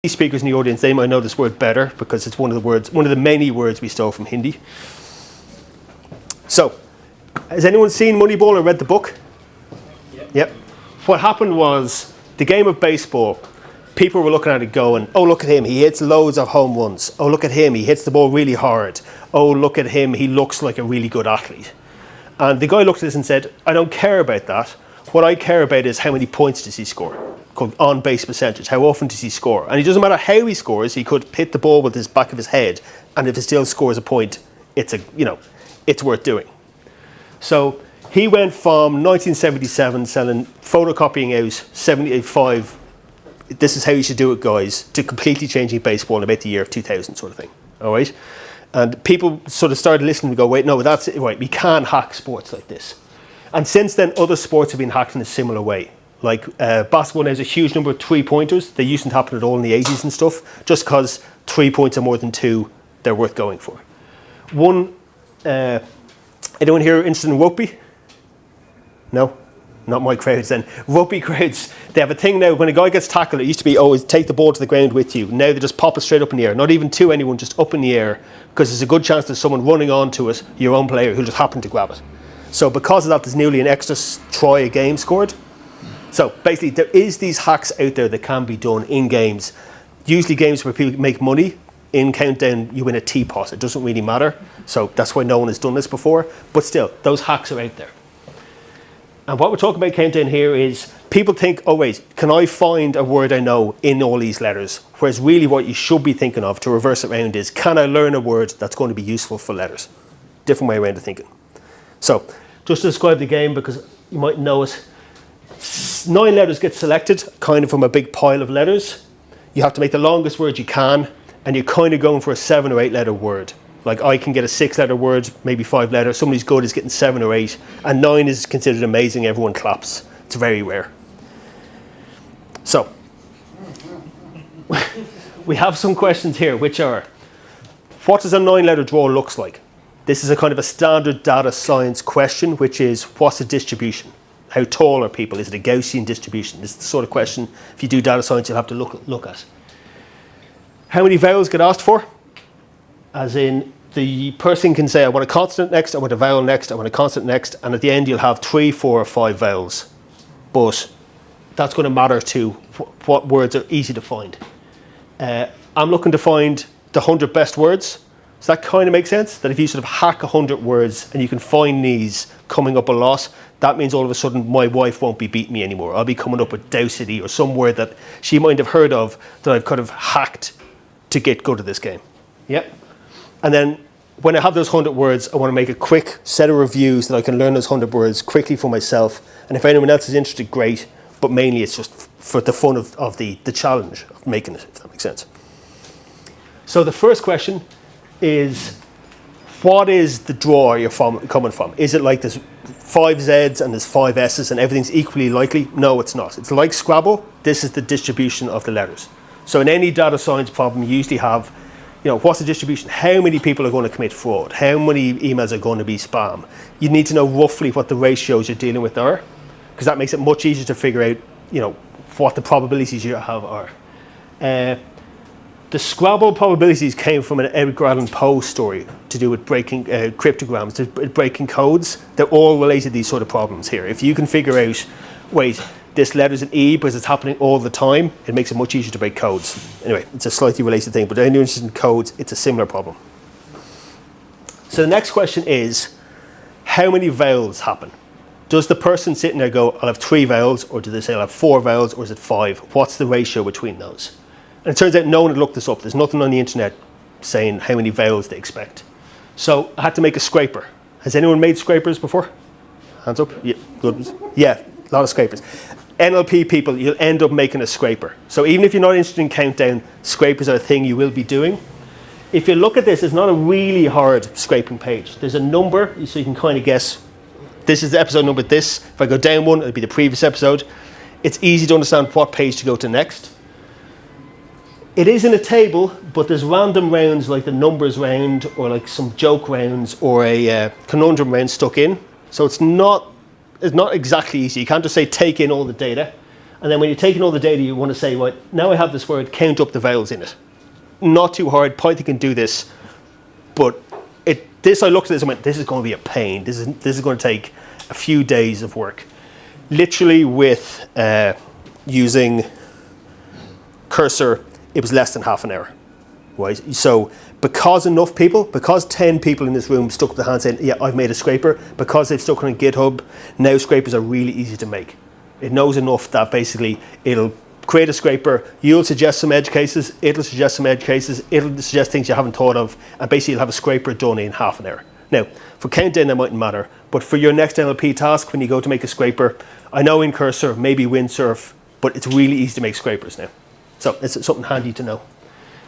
speakers in the audience, they might know this word better because it's one of the many words we stole from Hindi. So, has anyone seen Moneyball or read the book? Yep. What happened was, the game of baseball, people were looking at it going, oh, look at him, he hits loads of home runs. Oh, look at him, he hits the ball really hard. Oh, look at him, he looks like a really good athlete. And the guy looked at this and said, I don't care about that. What I care about is how many points does he score? Called on-base percentage. How often does he score? And it doesn't matter how he scores, he could hit the ball with his back of his head, and if he still scores a point, it's worth doing. So he went from 1977 selling, photocopying out 75, this is how you should do it, guys, to completely changing baseball in about the year of 2000 sort of thing. All right? And people sort of started listening and go, wait, no, that's it, right, we can hack sports like this. And since then, other sports have been hacked in a similar way. Like basketball now has a huge number of 3-pointers. They used to happen at all in the 80s and stuff, just because 3 points are more than 2, they're worth going for. Anyone here interested in rugby? No? Not my crowds then. Rugby crowds, they have a thing now, when a guy gets tackled, it used to be, oh, take the ball to the ground with you. Now they just pop it straight up in the air. Not even to anyone, just up in the air, because there's a good chance there's someone running onto it, your own player, who just happened to grab it. So because of that, there's nearly an extra try a game scored. So basically, there is these hacks out there that can be done in games. Usually games where people make money. In Countdown, you win a teapot. It doesn't really matter. So that's why no one has done this before. But still, those hacks are out there. And what we're talking about Countdown here is people think, oh wait, can I find a word I know in all these letters? Whereas really what you should be thinking of to reverse it around is, can I learn a word that's going to be useful for letters? Different way around of thinking. So just to describe the game, because you might know it, 9 letters get selected, kind of from a big pile of letters. You have to make the longest word you can, and you're kind of going for a 7 or 8 letter word. Like I can get a 6-letter word, maybe 5 letters. Somebody's good is getting 7 or 8, and 9 is considered amazing. Everyone claps. It's very rare. So we have some questions here, which are, what does a 9-letter draw looks like? This is a kind of a standard data science question, which is, what's the distribution? How tall are people? Is it a Gaussian distribution? This is the sort of question, if you do data science, you'll have to look at. How many vowels get asked for? As in, the person can say, I want a consonant next, I want a vowel next, I want a consonant next, and at the end you'll have 3, 4, or 5 vowels. But that's going to matter to what words are easy to find. I'm looking to find the 100 best words. Does that kind of make sense? That if you sort of hack 100 words and you can find these coming up a lot, that means all of a sudden my wife won't be beating me anymore. I'll be coming up with dowsity or some word that she might have heard of that I've kind of hacked to get good at this game. Yep. And then when I have those 100 words, I want to make a quick set of reviews that I can learn those 100 words quickly for myself. And if anyone else is interested, great. But mainly it's just for the fun of the challenge of making it, if that makes sense. So the first question is, what is the draw you're coming from? Is it like there's 5 Zs and there's 5 Ss and everything's equally likely? No, it's not. It's like Scrabble. This is the distribution of the letters. So in any data science problem, you usually have, what's the distribution? How many people are going to commit fraud? How many emails are going to be spam? You need to know roughly what the ratios you're dealing with are, because that makes it much easier to figure out, what the probabilities you have are. The Scrabble probabilities came from an Edgar Allan Poe story to do with breaking cryptograms, breaking codes. They're all related to these sort of problems here. If you can figure out, wait, this letter's an E because it's happening all the time, it makes it much easier to break codes. Anyway, it's a slightly related thing, but anyone interested in codes, it's a similar problem. So the next question is, how many vowels happen? Does the person sitting there go, I'll have 3 vowels, or do they say I'll have 4 vowels, or is it 5? What's the ratio between those? And it turns out no one had looked this up. There's nothing on the internet saying how many vowels they expect. So I had to make a scraper. Has anyone made scrapers before? Hands up. Yeah, good. Yeah, a lot of scrapers. NLP people, you'll end up making a scraper. So even if you're not interested in Countdown, scrapers are a thing you will be doing. If you look at this, it's not a really hard scraping page. There's a number, so you can kind of guess. This is the episode number this. If I go down one, it'll be the previous episode. It's easy to understand what page to go to next. It is in a table, but there's random rounds like the numbers round or like some joke rounds or a conundrum round stuck in. So it's not exactly easy. You can't just say take in all the data. And then when you're taking all the data, you want to say, well, now I have this word, count up the vowels in it. Not too hard. Python can do this, but this I looked at this and went, this is going to be a pain. This is going to take a few days of work. Literally with using Cursor, it was less than half an hour. Right? So because 10 people in this room stuck up their hand saying, yeah, I've made a scraper, because they've stuck on GitHub, now scrapers are really easy to make. It knows enough that basically it'll create a scraper, you'll suggest some edge cases, it'll suggest some edge cases, it'll suggest things you haven't thought of, and basically you'll have a scraper done in half an hour. Now, for Countdown that mightn't matter, but for your next NLP task, when you go to make a scraper, I know in Cursor, maybe Windsurf, but it's really easy to make scrapers now. So it's something handy to know.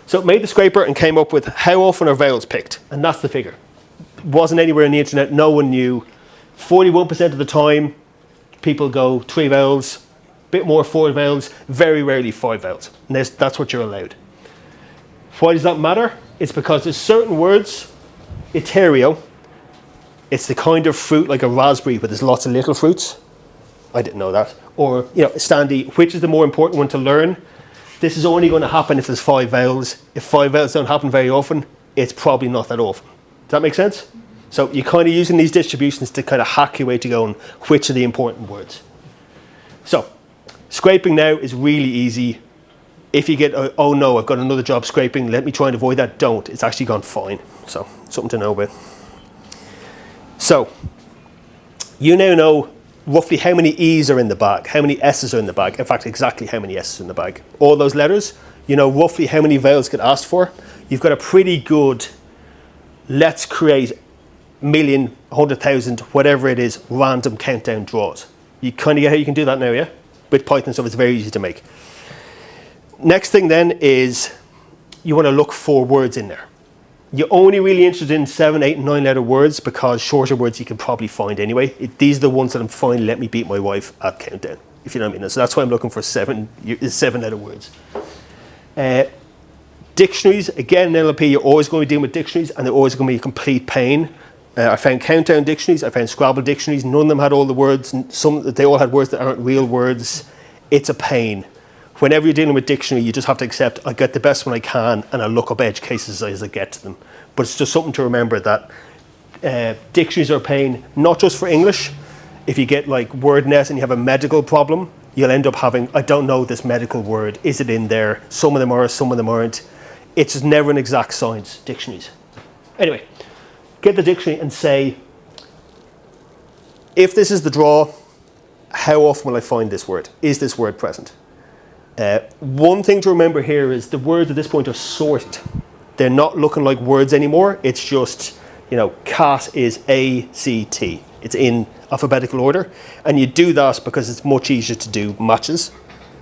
So it made the scraper and came up with how often are vowels picked, and that's the figure. It wasn't anywhere on the internet, no one knew. 41% of the time, people go 3 vowels, bit more 4 vowels, very rarely 5 vowels. And that's what you're allowed. Why does that matter? It's because there's certain words, Eterio, it's the kind of fruit like a raspberry, but there's lots of little fruits. I didn't know that. Or, Standy, which is the more important one to learn? This is only going to happen if there's 5 vowels. If 5 vowels don't happen very often, it's probably not that often. Does that make sense? So you're kind of using these distributions to kind of hack your way to going, which are the important words. So, scraping now is really easy. If you get, oh no, I've got another job scraping, let me try and avoid that, don't. It's actually gone fine. So, something to know about. So, you now know roughly how many E's are in the bag, how many S's are in the bag, in fact, exactly how many S's are in the bag. All those letters, you know roughly how many vowels get asked for. You've got a pretty good, let's create million, 100,000, whatever it is, random countdown draws. You kind of get how you can do that now, yeah? With Python stuff, it's very easy to make. Next thing then is you want to look for words in there. You're only really interested in 7, 8, and 9 letter words because shorter words you can probably find anyway. These are the ones that I'm finally let me beat my wife at countdown, if you know what I mean. So that's why I'm looking for 7 letter words. Dictionaries, again in NLP you're always going to be dealing with dictionaries and they're always going to be a complete pain. I found countdown dictionaries, I found Scrabble dictionaries, none of them had all the words, and they all had words that aren't real words. It's a pain. Whenever you're dealing with dictionary, you just have to accept, I get the best one I can, and I look up edge cases as I get to them. But it's just something to remember that dictionaries are a pain, not just for English. If you get like WordNet and you have a medical problem, you'll end up having, I don't know this medical word, is it in there? Some of them are, some of them aren't. It's just never an exact science, dictionaries. Anyway, get the dictionary and say, if this is the draw, how often will I find this word? Is this word present? One thing to remember here is the words at this point are sorted. They're not looking like words anymore. It's just, cat is A-C-T. It's in alphabetical order. And you do that because it's much easier to do matches.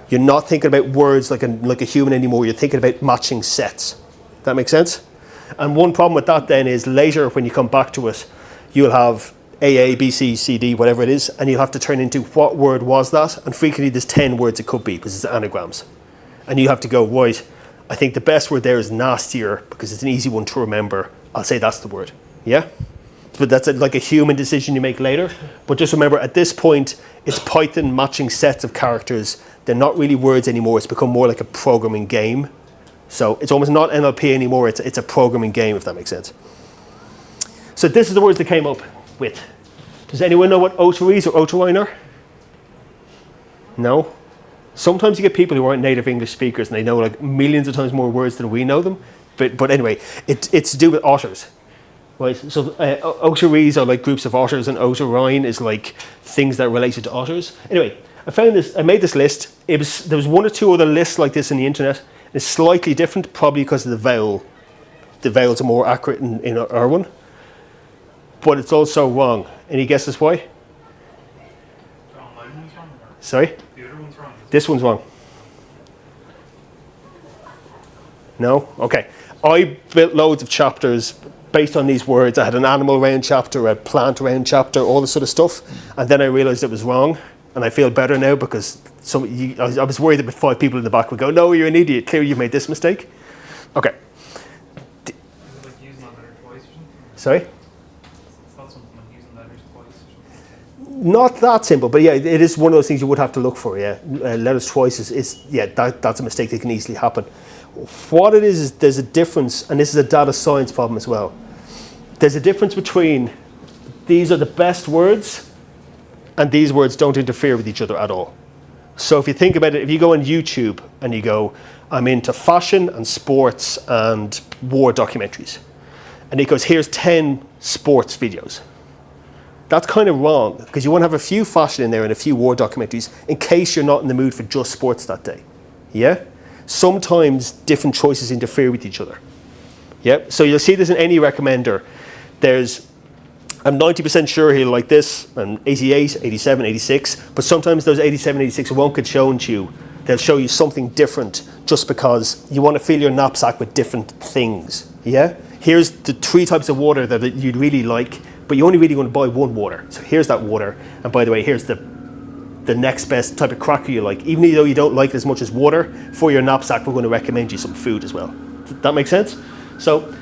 You're not thinking about words like a human anymore. You're thinking about matching sets. That makes sense? And one problem with that then is later when you come back to it, you'll have AA, BC, CD, whatever it is, and you'll have to turn into what word was that, and frequently there's 10 words it could be because it's anagrams. And you have to go, right, I think the best word there is nastier because it's an easy one to remember. I'll say that's the word, yeah? But that's like a human decision you make later. But just remember, at this point, it's Python matching sets of characters. They're not really words anymore. It's become more like a programming game. So it's almost not NLP anymore. It's a programming game, if that makes sense. So this is the words they came up with. Does anyone know what otaries or otarine are? No? Sometimes you get people who aren't native English speakers and they know like millions of times more words than we know them. But anyway, it's to do with otters. Right? So otaries are like groups of otters and otarine is like things that are related to otters. Anyway, I made this list. There was 1 or 2 other lists like this on the internet. It's slightly different, probably because of the vowel. The vowels are more accurate in our one. But it's also wrong. Any guesses why? Sorry? The other one's wrong. This one's wrong. No? Okay. I built loads of chapters based on these words. I had an animal round chapter, a plant round chapter, all this sort of stuff. And then I realized it was wrong. And I feel better now because I was worried that 5 people in the back would go, no, you're an idiot. Clearly you made this mistake. Okay. Sorry? letters twice or something? Not that simple, but yeah, it is one of those things you would have to look for. Yeah, letters twice is yeah, that's a mistake that can easily happen. What it is there's a difference, and this is a data science problem as well. There's a difference between these are the best words, and these words don't interfere with each other at all. So if you think about it, if you go on YouTube and you go, I'm into fashion and sports and war documentaries, and it goes, here's 10 sports videos. That's kind of wrong, because you want to have a few fashion in there and a few war documentaries in case you're not in the mood for just sports that day. Yeah? Sometimes different choices interfere with each other. Yeah? So you'll see this in any recommender. I'm 90% sure he'll like this, and 88, 87, 86, but sometimes those 87, 86 won't get shown to you. They'll show you something different just because you want to fill your knapsack with different things. Yeah? Here's the 3 types of water that you'd really like, but you only really want to buy one water. So here's that water, and by the way, here's the next best type of cracker you like. Even though you don't like it as much as water, for your knapsack, we're going to recommend you some food as well. Does that make sense? So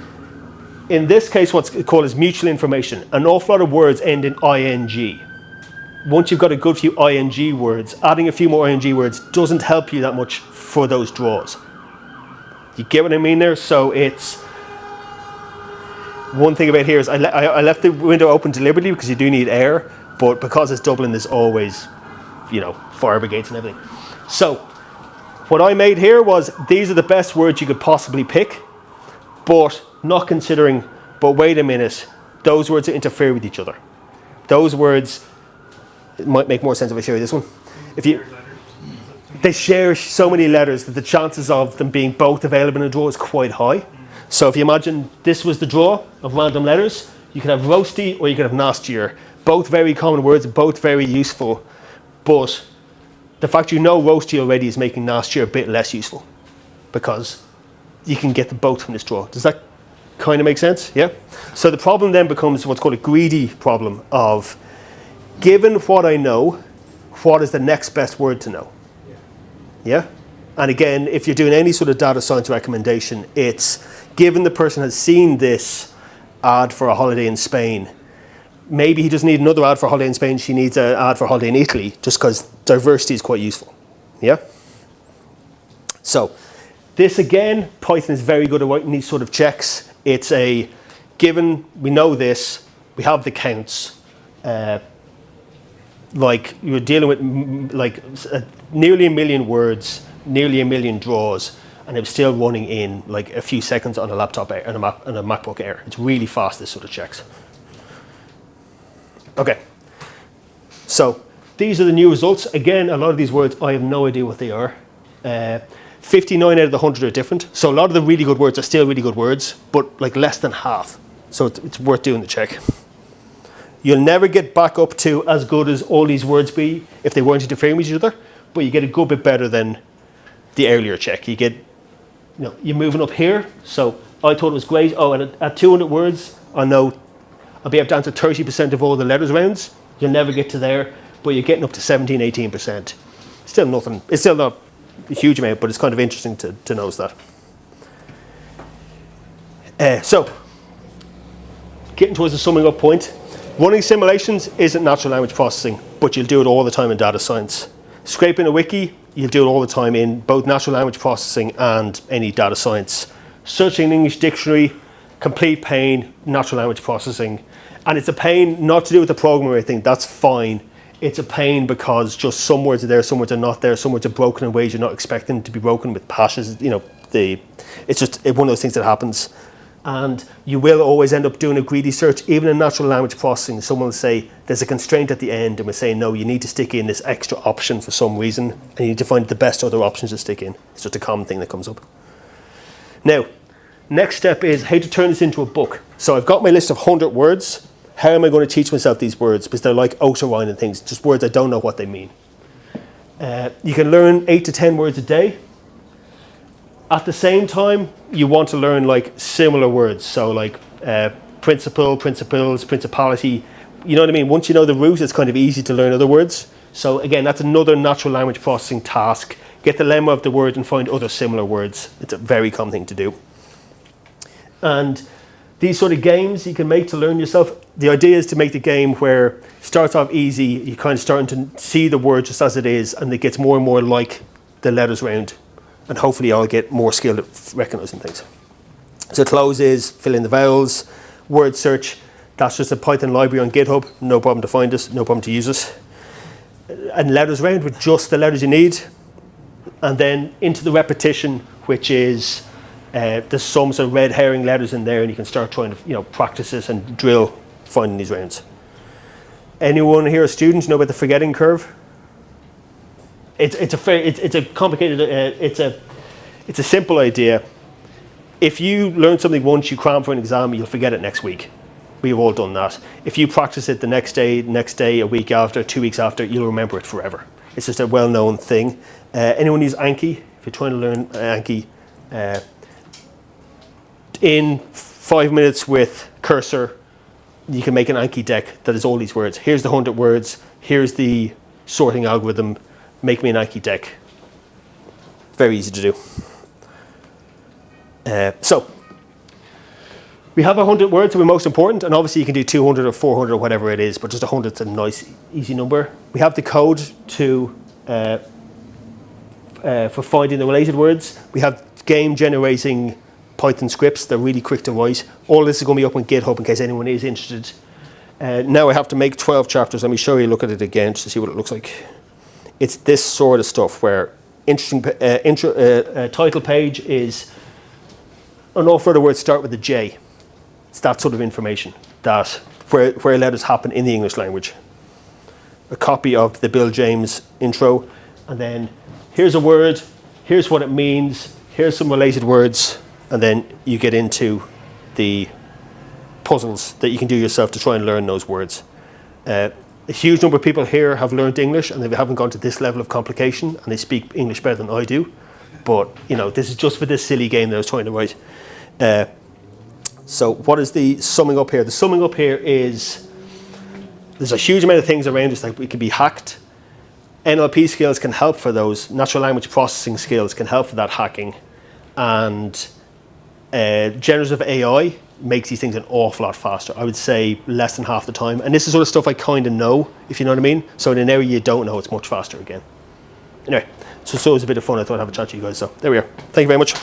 in this case, what's called is mutual information. An awful lot of words end in ing. Once you've got a good few ing words, adding a few more ing words doesn't help you that much for those draws. You get what I mean there? So it's one thing about here is I left the window open deliberately because you do need air, but because it's Dublin, there's always, fire brigades and everything. So what I made here was these are the best words you could possibly pick, but not considering, but wait a minute, those words interfere with each other. Those words, it might make more sense if I show you this one. They share so many letters that the chances of them being both available in a draw is quite high. So if you imagine this was the draw of random letters, you could have roasty or you could have nastier. Both very common words, both very useful, but the fact roasty already is making nastier a bit less useful because you can get the both from this draw. Does that kind of make sense? Yeah? So the problem then becomes what's called a greedy problem of, given what I know, what is the next best word to know? Yeah? And again, if you're doing any sort of data science recommendation, it's given the person has seen this ad for a holiday in Spain, maybe he doesn't need another ad for a holiday in Spain, she needs an ad for a holiday in Italy, just because diversity is quite useful. Yeah? So this again, Python is very good at writing these sort of checks. It's a given, we know this, we have the counts, like you're dealing with nearly a million words, nearly a million draws, and it's still running in like a few seconds on a laptop Air, and a MacBook Air. It's really fast, this sort of checks. Okay, so these are the new results. Again, a lot of these words, I have no idea what they are. 59 out of the 100 are different. So a lot of the really good words are still really good words, but like less than half. So it's worth doing the check. You'll never get back up to as good as all these words be if they weren't interfering with each other, but you get a good bit better than the earlier check. You get, you're moving up here. So I thought it was great. Oh, and at 200 words, I know I'll be able to answer 30% of all the letters rounds. You'll never get to there, but you're getting up to 17, 18%. Still nothing. It's still not a huge amount, but it's kind of interesting to notice that. So, getting towards the summing up point, running simulations isn't natural language processing, but you'll do it all the time in data science. Scraping a wiki, you'll do it all the time in both natural language processing and any data science. Searching an English dictionary, complete pain, natural language processing. And it's a pain not to do with the programmer, I think, that's fine. It's a pain because just some words are there, some words are not there, some words are broken in ways you're not expecting to be broken with passes. It's just one of those things that happens. And you will always end up doing a greedy search. Even in natural language processing, someone will say there's a constraint at the end, and we're saying, no, you need to stick in this extra option for some reason, and you need to find the best other options to stick in. It's just a common thing that comes up. Now, next step is how to turn this into a book. So I've got my list of 100 words. How am I going to teach myself these words? Because they're like Otarine and things, just words I don't know what they mean. You can learn 8 to 10 words a day. At the same time, you want to learn like similar words. So like principle, principles, principality. You know what I mean? Once you know the root, it's kind of easy to learn other words. So again, that's another natural language processing task. Get the lemma of the word and find other similar words. It's a very common thing to do. And these sort of games you can make to learn yourself. The idea is to make the game where it starts off easy, you're kind of starting to see the word just as it is, and it gets more and more like the letters round, and hopefully I'll get more skilled at recognizing things. So close is fill in the vowels. Word search, that's just a Python library on GitHub, no problem to find us, no problem to use us. And letters round with just the letters you need. And then into the repetition, which is there's some sort of red herring letters in there, and you can start trying to practice this and drill finding these rounds. Anyone here a student know about the forgetting curve? It's a complicated. It's a simple idea. If you learn something once, you cram for an exam, you'll forget it next week. We've all done that. If you practice it the next day, a week after, 2 weeks after, you'll remember it forever. It's just a well-known thing. Anyone use Anki? If you're trying to learn Anki, in 5 minutes with Cursor, you can make an Anki deck that is all these words. Here's the 100 words. Here's the sorting algorithm. Make me an Anki deck. Very easy to do. So we have 100 words that are most important, and obviously you can do 200 or 400 or whatever it is, but just 100 is a nice, easy number. We have the code to for finding the related words. We have game generating Python scripts. They're really quick to write. All this is going to be up on GitHub in case anyone is interested. Now I have to make 12 chapters. Let me show you, look at it again just to see what it looks like. It's this sort of stuff where interesting title page is an awful lot of words start with a J. It's that sort of information that where letters happen in the English language. A copy of the Bill James intro, and then here's a word, here's what it means, here's some related words, and then you get into the puzzles that you can do yourself to try and learn those words. A huge number of people here have learned English and they haven't gone to this level of complication, and they speak English better than I do. But this is just for this silly game that I was trying to write. So what is the summing up here? The summing up here is there's a huge amount of things around us that we can be hacked. NLP skills can help for those. Natural language processing skills can help for that hacking. And generative AI makes these things an awful lot faster. I would say less than half the time. And this is sort of stuff I kind of know, if you know what I mean. So in an area you don't know, it's much faster again. Anyway, so it was a bit of fun. I thought I'd have a chat to you guys. So there we are. Thank you very much.